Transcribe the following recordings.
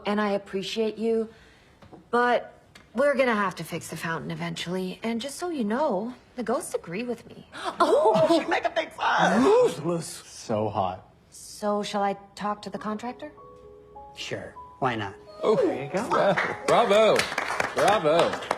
and I appreciate you, but we're gonna have to fix the fountain eventually. And just so you know, the ghosts agree with me. Oh, she make a big fuss. Ruthless. So hot. So shall I talk to the contractor? Sure, why not? Oh, there you go. Bravo. Bravo.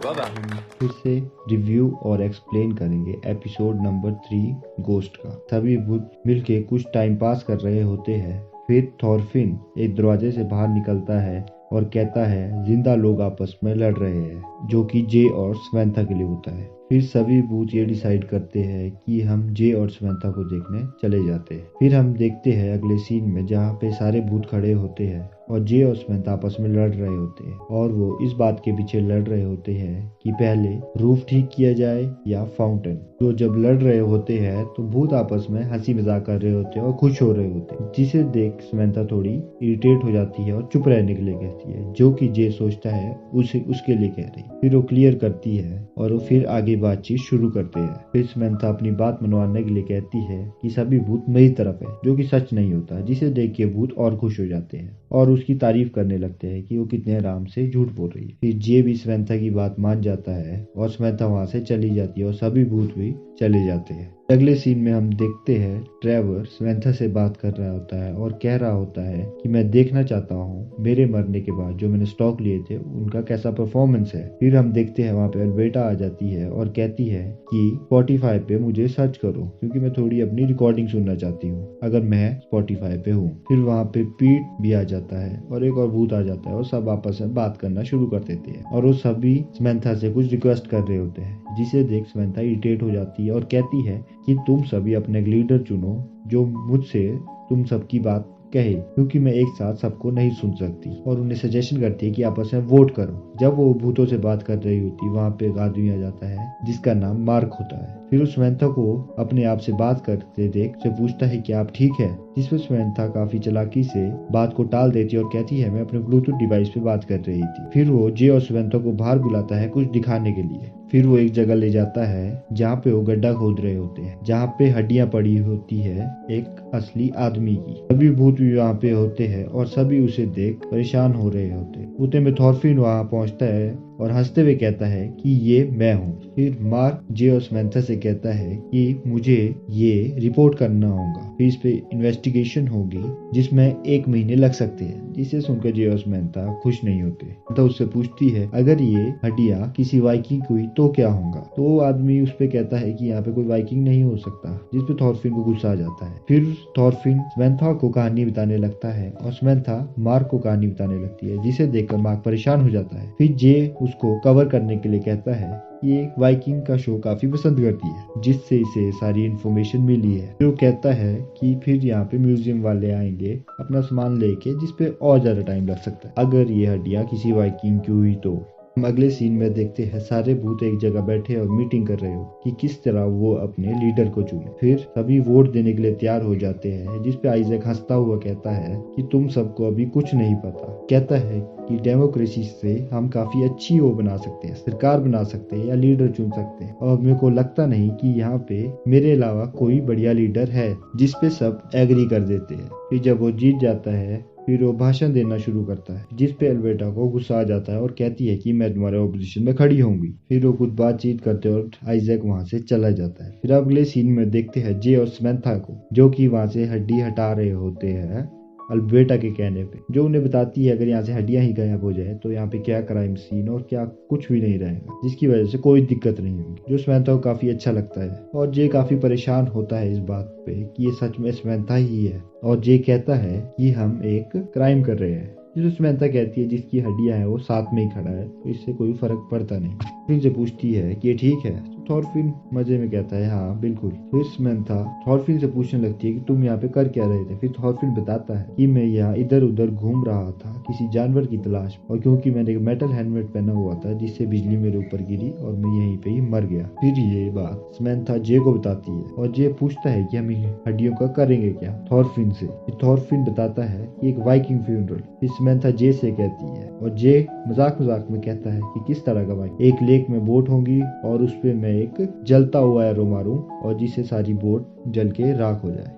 Well done. फिर से review और explain करेंगे episode number 3 ghost का। सभी भूत मिलके कुछ time pass कर रहे होते हैं। फिर थॉरफिन एक दरवाजे से बाहर निकलता है और कहता है जिंदा लोग आपस में लड़ रहे हैं, जो कि जे और समंथा के लिए होता है। फिर सभी भूत ये डिसाइड करते हैं कि हम जे और समंथा को देखने चले जाते हैं। फिर हम देखते हैं अगले सीन में जहाँ पे सारे भूत खड़े होते हैं और जे और समंथा आपस में लड़ रहे होते हैं और वो इस बात के पीछे लड़ रहे होते हैं कि पहले रूफ ठीक किया जाए या फाउंटेन। तो जब लड़ रहे होते हैं तो भूत आपस में हंसी मजाक कर रहे होते हैं और खुश हो रहे होते हैं, जिसे देख समंथा थोड़ी इरिटेट हो जाती है और चुप रहने के लिए कहती है, जो कि जे सोचता है उसे उसके लिए कह रही। फिर वो क्लियर करती है और वो फिर आगे बातचीत शुरू करते हैं। फिर समंथा अपनी बात मनवाने के लिए कहती है कि सभी भूत मेरी तरफ है, जो कि सच नहीं होता, जिसे देख के भूत और खुश हो जाते हैं और उसकी तारीफ करने लगते हैं कि वो कितने आराम से झूठ बोल रही है। फिर जे भी समंथा की बात मान जाता है और समंथा वहां से चली जाती है और सभी भूत भी चले जाते हैं। अगले सीन में हम देखते हैं ट्रेवर समंथा से बात कर रहा होता है और कह रहा होता है कि मैं देखना चाहता हूँ मेरे मरने के बाद जो मैंने स्टॉक लिए थे उनका कैसा परफॉर्मेंस है। फिर हम देखते हैं वहाँ पे अल्बर्टा आ जाती है और कहती है कि स्पॉटिफाई पे मुझे सर्च करो क्योंकि मैं थोड़ी अपनी रिकॉर्डिंग सुनना चाहती हूँ अगर मैं स्पॉटिफाई पे हूँ। फिर वहाँ पे पीट भी आ जाता है और एक और भूत आ जाता है और सब आपस में बात करना शुरू कर देते हैं और वो सभी समंथा से कुछ रिक्वेस्ट कर रहे होते हैं, जिसे देख समंथा इरिटेट हो जाती है और कहती है कि तुम सभी अपने लीडर चुनो जो मुझसे तुम सबकी बात कहे, क्योंकि मैं एक साथ सबको नहीं सुन सकती, और उन्हें सजेशन करती है कि आपस में वोट करो। जब वो भूतों से बात कर रही होती वहाँ पे एक आदमी आ जाता है जिसका नाम मार्क होता है। फिर उस समंथा को अपने आप से बात करते देख से पूछता है कि आप ठीक है, जिसमें समंथा काफी चालाकी से बात को टाल देती है और कहती है मैं अपने ब्लूटूथ डिवाइस पे बात कर रही थी। फिर वो जे और समंथा को बाहर बुलाता है कुछ दिखाने के लिए। फिर वो एक जगह ले जाता है जहाँ पे वो गड्ढा खोद रहे होते हैं, जहाँ पे हड्डियां पड़ी होती है एक असली आदमी की। सभी भूत भी वहाँ पे होते हैं और सभी उसे देख परेशान हो रहे होते हैं। उतने में थॉरफिन वहाँ पहुँचता है और हंसते हुए कहता है कि ये मैं हूँ। फिर मार्क जे और समंथा से कहता है कि मुझे ये रिपोर्ट करना होगा, फिर इस पे इन्वेस्टिगेशन होगी जिसमें 1 महीने लग सकते हैं, जिसे सुनकर जे और समंथा खुश नहीं होते। तो उससे पूछती है अगर ये हड्डियां किसी वाइकिंग की हुई तो क्या होगा। तो वो आदमी उस पे कहता है कि यहाँ पे कोई वाइकिंग नहीं हो सकता, जिस पे थॉरफिन को गुस्सा आ जाता है। फिर थॉरफिन समंथा को कहानी बताने लगता है और समंथा मार्क को कहानी बताने लगती है, जिसे देखकर मार्क परेशान हो जाता है। फिर जे उसको कवर करने के लिए कहता है ये वाइकिंग का शो काफी पसंद करती है, जिससे इसे सारी इन्फॉर्मेशन मिली है। जो कहता है कि फिर यहाँ पे म्यूजियम वाले आएंगे अपना सामान लेके, जिसपे और ज्यादा टाइम लग सकता है अगर ये हड्डियां किसी वाइकिंग की हुई तो। हम अगले सीन में देखते हैं सारे भूत एक जगह बैठे और मीटिंग कर रहे हो कि किस तरह वो अपने लीडर को चुने। फिर सभी वोट देने के लिए तैयार हो जाते हैं, जिसपे आइजैक हंसता हुआ कहता है कि तुम सबको अभी कुछ नहीं पता। कहता है कि डेमोक्रेसी से हम काफी अच्छी वो बना सकते हैं, सरकार बना सकते हैं या लीडर चुन सकते हैं, और मेरे को लगता नहीं कि यहाँ पे मेरे अलावा कोई बढ़िया लीडर है, जिसपे सब एग्री कर देते हैं। फिर जब वो जीत जाता है फिर वो भाषण देना शुरू करता है, जिसपे अल्बर्टा को गुस्सा आ जाता है और कहती है कि मैं तुम्हारे ऑपोजिशन में खड़ी होंगी। फिर वो कुछ बातचीत करते और आइजैक वहाँ से चला जाता है। फिर अगले सीन में देखते हैं जे और समंथा को, जो कि वहाँ से हड्डी हटा रहे होते हैं अल्बर्टा के कहने पे, जो उन्हें बताती है अगर यहाँ से हड्डियां ही गायब हो जाए तो यहाँ पे क्या क्राइम सीन और क्या कुछ भी नहीं रहेगा, जिसकी वजह से कोई दिक्कत नहीं होगी, जो समंथा को काफी अच्छा लगता है। और जे काफी परेशान होता है इस बात पे कि ये सच में समंथा ही है, और जे कहता है कि हम एक क्राइम कर रहे हैं। जिसमें समंथा कहती है जिसकी हड्डियां हैं वो साथ में ही खड़ा है तो इससे कोई फर्क पड़ता नहीं। फिर से पूछती है कि ये ठीक है, तो थॉरफिन मजे में कहता है हाँ बिल्कुल। फिर समंथा थॉरफिन से पूछने लगती है कि तुम यहाँ पे कर क्या रहे थे। फिर थॉरफिन बताता है कि मैं यहाँ इधर उधर घूम रहा था किसी जानवर की तलाश, और क्योंकि मैंने एक मेटल हेलमेट पहना हुआ था जिससे बिजली मेरे ऊपर गिरी और मैं यहीं पे ही मर गया। फिर ये बात समंथा जे को बताती है और जे पूछता है कि हम इन हड्डियों का करेंगे क्या थॉरफिन से। थॉरफिन बताता है कि एक वाइकिंग फ्यूनरल। फिर समंथा जे से कहती है और जे मजाक मजाक में कहता है कि किस तरह का वाइकिंग। एक लेक में बोट होंगी और उस पे मैं एक जलता हुआ एरो मारूं और जिससे सारी बोट जल के राख हो जाए।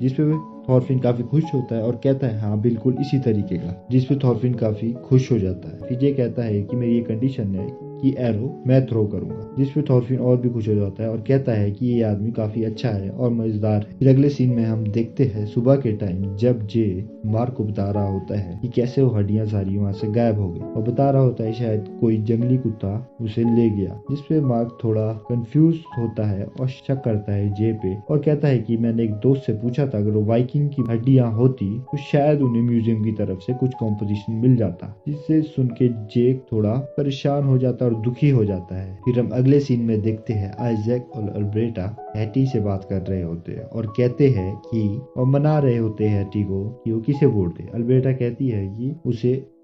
जिसपे थॉरफिन काफी खुश होता है और कहता है हाँ बिल्कुल इसी तरीके का, जिसपे थॉरफिन काफी खुश हो जाता है। फिर जे कहता है कि मेरी ये कंडीशन है कि एरो मैं थ्रो करूंगा, जिसपे थॉरफिन और भी खुश हो जाता है और कहता है कि ये आदमी काफी अच्छा है और मजेदार है। फिर अगले सीन में हम देखते हैं सुबह के टाइम जब जे मार्क को बता रहा होता है कि कैसे वो हड्डियां सारी वहां से गायब हो गई और बता रहा होता है शायद कोई जंगली कुत्ता उसे ले गया, जिसपे मार्क थोड़ा कंफ्यूज होता है और शक करता है जे पे और कहता है कि मैंने एक दोस्त से पूछा था अगर वो वाइकिंग की हड्डियां होती तो शायद उन्हें म्यूजियम की तरफ से कुछ कॉम्पोजिशन मिल जाता। जिससे सुन के जे थोड़ा परेशान हो जाता है और दुखी हो जाता है। फिर हम अगले सीन में देखते हैं आइजैक और अल्ब्रेटा हैटी से बात कर रहे होते हैं और कहते हैं कि और मना रहे होते हैं हैटी को कि वो किसे वोट दे। अल्ब्रेटा कहती है कि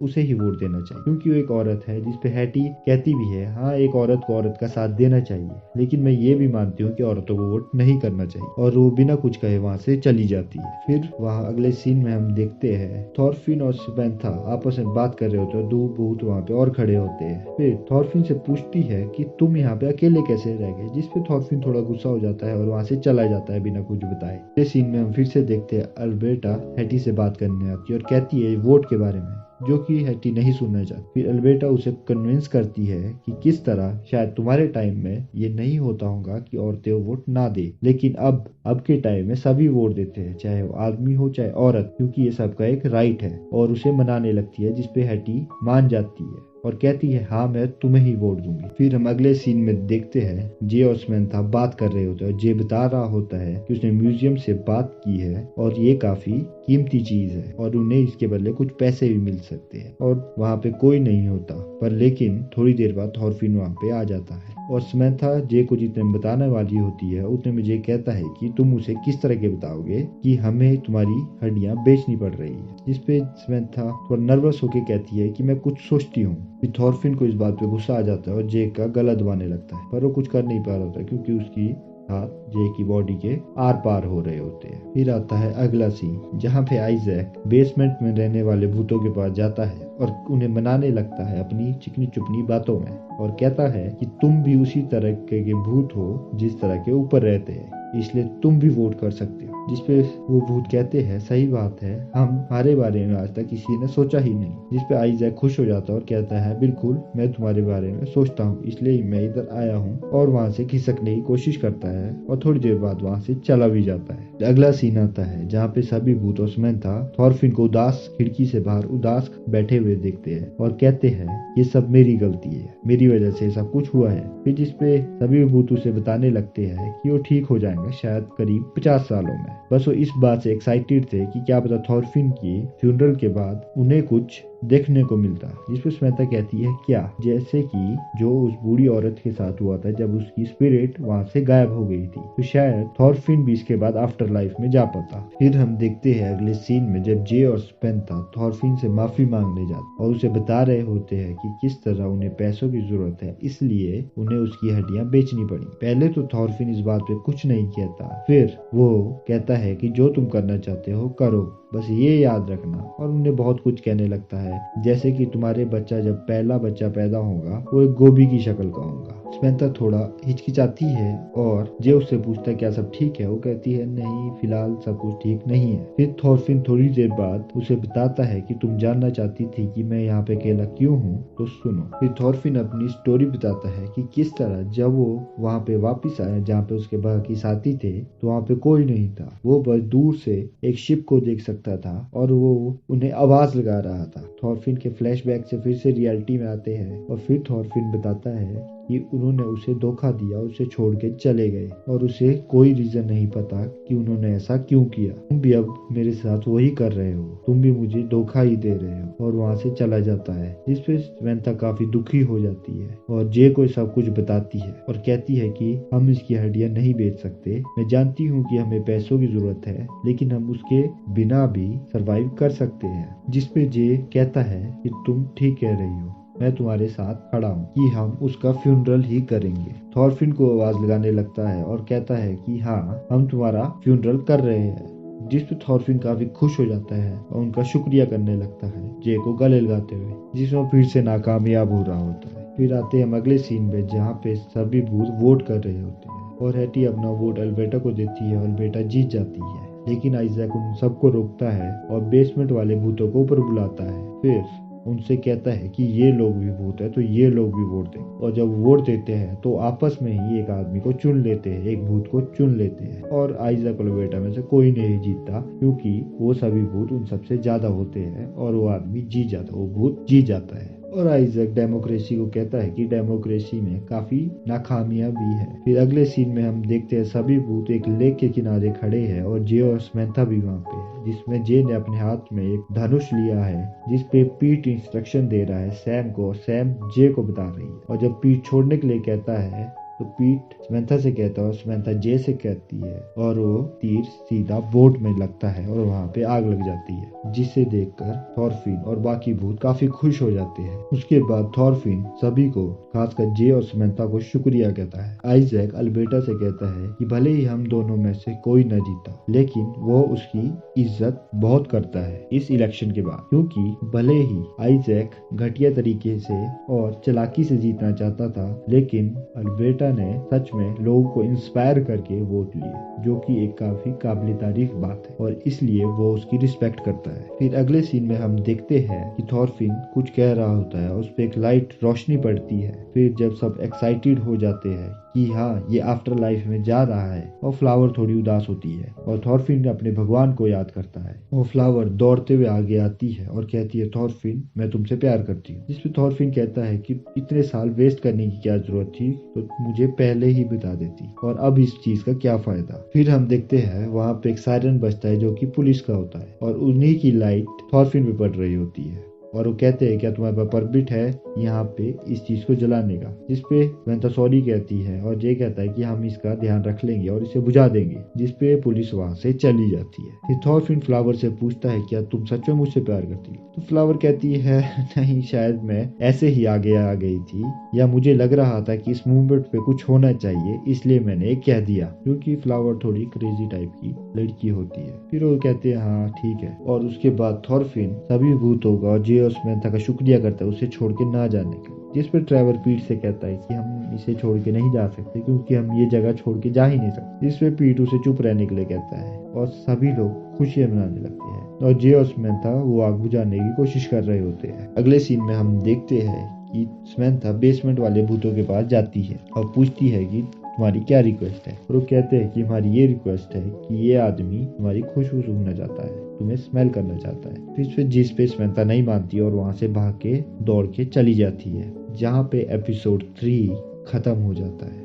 उसे ही वोट देना चाहिए क्योंकि वो एक औरत है, जिसपे हैटी कहती भी है हाँ एक औरत को औरत का साथ देना चाहिए, लेकिन मैं ये भी मानती हूँ कि औरतों को वोट नहीं करना चाहिए, और वो बिना कुछ कहे वहाँ से चली जाती है। फिर वहाँ अगले सीन में हम देखते हैं थॉरफिन और समंथा आपस में बात कर रहे होते हैं, दो भूत वहाँ पे और खड़े होते हैं। फिर थॉरफिन से पूछती है कि तुम यहाँ पे अकेले कैसे रह गए, जिसपे थॉरफिन थोड़ा गुस्सा हो जाता है और वहाँ से चला जाता है बिना कुछ बताए। इस सीन में हम फिर से देखते हैं अल्बर्टा हैटी से बात करने आती है और कहती है वोट के बारे में, जो कि हैटी नहीं सुनना चाहती। फिर अल्बर्टा उसे कन्विंस करती है कि किस तरह शायद तुम्हारे टाइम में ये नहीं होता होगा कि औरतें वोट ना दे, लेकिन अब के टाइम में सभी वोट देते हैं, चाहे वो आदमी हो चाहे औरत, क्योंकि ये सबका एक राइट है। और उसे मनाने लगती है, जिसपे हैटी मान जाती है और कहती है हाँ मैं तुम्हें ही वोट दूंगी। फिर हम अगले सीन में देखते हैं जे और समंथा बात कर रहे होते हैं और जे बता रहा होता है कि उसने म्यूजियम से बात की है और ये काफी कीमती चीज है और उन्हें इसके बदले कुछ पैसे भी मिल सकते हैं। और वहाँ पे कोई नहीं होता, पर लेकिन थोड़ी देर बाद थॉरफिन वहाँ पे आ जाता है और समंथा जे को जितने बताने वाली होती है उतने में जे कहता है कि तुम उसे किस तरह के बताओगे कि हमें तुम्हारी हड्डियां बेचनी पड़ रही है। जिसपे समंथा थोड़ा नर्वस होकर कहती है कि मैं कुछ सोचती हूँ। फिर थॉरफिन को इस बात पे गुस्सा आ जाता है और जे का गला दबाने लगता है, पर वो कुछ कर नहीं पा रहा था क्योंकि उसकी हाथ जे की बॉडी के आर पार हो रहे होते हैं। फिर आता है अगला सीन जहाँ पे आइजैक बेसमेंट में रहने वाले भूतों के पास जाता है और उन्हें मनाने लगता है अपनी चिकनी चुपनी बातों में और कहता है कि तुम भी उसी तरह के भूत हो जिस तरह के ऊपर रहते हैं, इसलिए तुम भी वोट कर सकते हो। जिसपे वो भूत कहते हैं सही बात है, हमारे बारे में आज तक किसी ने सोचा ही नहीं। जिसपे आइजैक खुश हो जाता है और कहता है बिल्कुल मैं तुम्हारे बारे में सोचता हूँ, इसलिए मैं इधर आया हूँ, और वहाँ से खिसकने की कोशिश करता है और थोड़ी देर बाद वहाँ से चला भी जाता है। अगला सीन आता है जहाँ पे सभी भूत और समंथा थॉरफिन को उदास खिड़की से बाहर उदास बैठे हुए देखते हैं और कहते हैं ये सब मेरी गलती है, मेरी वजह से सब कुछ हुआ है। फिर जिसपे सभी भूत उसे बताने लगते हैं कि वो ठीक हो जाएंगे शायद करीब 50 सालों में। बस वो इस बात से एक्साइटेड थे कि क्या पता थॉरफिन की फ्यूनरल के बाद उन्हें कुछ देखने को मिलता। जिसपे समंथा कहती है क्या, जैसे कि जो उस बूढ़ी औरत के साथ हुआ था जब उसकी स्पिरिट वहां से गायब हो गई थी, तो शायद थॉरफिन भी इसके बाद आफ्टर लाइफ में जा पाता। फिर हम देखते हैं अगले सीन में जब जे और समंथा थॉरफिन से माफी मांगने जाते और उसे बता रहे होते हैं कि किस तरह उन्हें पैसों की जरूरत है, इसलिए उन्हें उसकी हड्डियां बेचनी पड़ी। पहले तो थॉरफिन इस बात पे कुछ नहीं कहता, फिर वो कहता है कि जो तुम करना चाहते हो करो, बस ये याद रखना, और उन्हें बहुत कुछ कहने लगता है जैसे कि तुम्हारे बच्चा जब पहला बच्चा पैदा होगा वो एक गोभी की शक्ल का होगा। समंथा थोड़ा हिचकिचाती है और जे उससे पूछता है क्या सब ठीक है, वो कहती है नहीं फिलहाल सब कुछ ठीक नहीं है। फिर थॉरफिन थोड़ी देर बाद उसे बताता है कि तुम जानना चाहती थी कि मैं यहाँ पे अकेला क्यों हूँ, तो सुनो। फिर थॉरफिन अपनी स्टोरी बताता है कि किस तरह जब वो वहाँ पे वापिस आया जहाँ पे उसके बाकी साथी थे तो वहाँ पे कोई नहीं था, वो बस दूर से एक शिप को देख सकता था और वो उन्हें आवाज लगा रहा था। थॉरफिन के फ्लैशबैक से फिर से रियलिटी में आते हैं और फिर थॉरफिन बताता है कि उन्होंने उसे धोखा दिया, उसे छोड़ के चले गए और उसे कोई रीजन नहीं पता कि उन्होंने ऐसा क्यों किया। तुम भी अब मेरे साथ वही कर रहे हो, तुम भी मुझे धोखा ही दे रहे हो, और वहाँ से चला जाता है। जिसपे समंथा काफी दुखी हो जाती है और जे को सब कुछ बताती है और कहती है कि हम इसकी हड्डियां नहीं बेच सकते, मैं जानती हूँ कि हमें पैसों की जरूरत है, लेकिन हम उसके बिना भी सरवाइव कर सकते हैं। जिसपे जे कहता है कि तुम ठीक कह रही हो, मैं तुम्हारे साथ खड़ा हूँ कि हम उसका फ्यूनरल ही करेंगे। थॉरफिन को आवाज लगाने लगता है और कहता है कि हाँ हम तुम्हारा फ्यूनरल कर रहे हैं। जिस पे थॉरफिन काफी खुश हो जाता है और उनका शुक्रिया करने लगता है जे को गले लगाते हुए, जिसमें फिर से नाकामयाब हो रहा होता है। फिर आते हैं हम अगले सीन में जहाँ पे सभी भूत वोट कर रहे होते हैं और हैटी अपना वोट अल्बर्टा को देती है और अल्बर्टा जीत जाती है। लेकिन आइजैक उन सबको रोकता है और बेसमेंट वाले भूतों को ऊपर बुलाता है। फिर उनसे कहता है कि ये लोग भी भूत है तो ये लोग भी वोट दें। और जब वोट देते हैं तो आपस में ही एक आदमी को चुन लेते हैं, एक भूत को चुन लेते हैं। और आइजैक और बेटा में से कोई नहीं जीतता, क्योंकि वो सभी भूत उन सबसे ज्यादा होते हैं और वो आदमी जीत जाता, वो भूत जीत जाता है। और आइजैक डेमोक्रेसी को कहता है कि डेमोक्रेसी में काफी नाकामियां भी है। फिर अगले सीन में हम देखते हैं सभी भूत एक लेक के किनारे खड़े हैं और जे और समंथा भी वहाँ पे है, जिसमें जे ने अपने हाथ में एक धनुष लिया है जिसपे पीट इंस्ट्रक्शन दे रहा है सैम को और सैम जे को बता रही है। और जब पीट छोड़ने के लिए कहता है तो पीट समंथा से कहता है और समंथा जे से कहती है और वो तीर सीधा बोट में लगता है और वहाँ पे आग लग जाती है, जिसे देखकर थॉरफिन और बाकी भूत काफी खुश हो जाते हैं। उसके बाद थॉरफिन सभी को, खासकर जे और समंथा को शुक्रिया कहता है। आइजैक अल्बर्टा से कहता है कि भले ही हम दोनों में से कोई न जीता, लेकिन वो उसकी इज्जत बहुत करता है इस इलेक्शन के बाद, क्योंकि भले ही आइजैक घटिया तरीके से और चालाकी से जीतना चाहता था, लेकिन अल्बर्टा ने सच में लोगों को इंस्पायर करके वोट लिए, जो कि एक काफी काबिल तारीफ बात है और इसलिए वो उसकी रिस्पेक्ट करता है। फिर अगले सीन में हम देखते हैं कि थॉरफिन कुछ कह रहा होता है, उस पे एक लाइट रोशनी पड़ती है। फिर जब सब एक्साइटेड हो जाते हैं कि हाँ ये आफ्टर लाइफ में जा रहा है, और फ्लावर थोड़ी उदास होती है और थॉरफिन अपने भगवान को याद करता है। और फ्लावर दौड़ते हुए आगे आती है और कहती है थॉरफिन मैं तुमसे प्यार करती हूँ, जिसपे थॉरफिन कहता है कि इतने साल वेस्ट करने की क्या जरूरत थी, तो मुझे पहले ही बता देती और अब इस चीज का क्या फायदा। फिर हम देखते हैं वहाँ पे एक सायरन बजता है जो कि पुलिस का होता है और उन्हीं की लाइट थॉरफिन पे पड़ रही होती है और वो कहते हैं क्या तुम्हारे पास परमिट है यहाँ पे इस चीज को जलाने का, जिसपे समंथा सॉरी कहती है और जे कहता है कि हम इसका ध्यान रख लेंगे और इसे बुझा देंगे, जिसपे पुलिस वहां से चली जाती है। फिर थॉरफिन फ्लावर से पूछता है क्या तुम सच में मुझसे प्यार करती हो, तो फ्लावर कहती है नहीं, शायद मैं ऐसे ही आगे आ गई थी या मुझे लग रहा था कि इस मूवमेंट पे कुछ होना चाहिए इसलिए मैंने कह दिया, क्योंकि फ्लावर थोड़ी क्रेजी टाइप की लड़की होती है। फिर वो कहते हैं हाँ ठीक है। और उसके बाद थॉरफिन सभी भूतों का और जे और समंथा का शुक्रिया करता है उसे छोड़ के ना जाने के, जिस पर ट्रेवर पीट से कहता है कि हम इसे छोड़ के नहीं जा सकते क्योंकि हम ये जगह छोड़ के जा ही नहीं सकते, जिस पे पीट उसे चुप रहने के लिए कहता है और सभी लोग खुशियां मनाने लगते हैं और जे और समंथा वो आग बुझाने की कोशिश कर रहे होते हैं। अगले सीन में हम देखते हैं कि समंथा बेसमेंट वाले भूतों के पास जाती है और पूछती है कि तुम्हारी क्या रिक्वेस्ट है, और वो कहते हैं कि हमारी ये रिक्वेस्ट है कि ये आदमी तुम्हारी खुशबू सूंघना चाहता है, तुम्हें स्मेल करना चाहता है। फिर जिस पे समंथा नहीं मानती और वहां से भाग के दौड़ के चली जाती है, जहाँ पे एपिसोड 3 खत्म हो जाता है।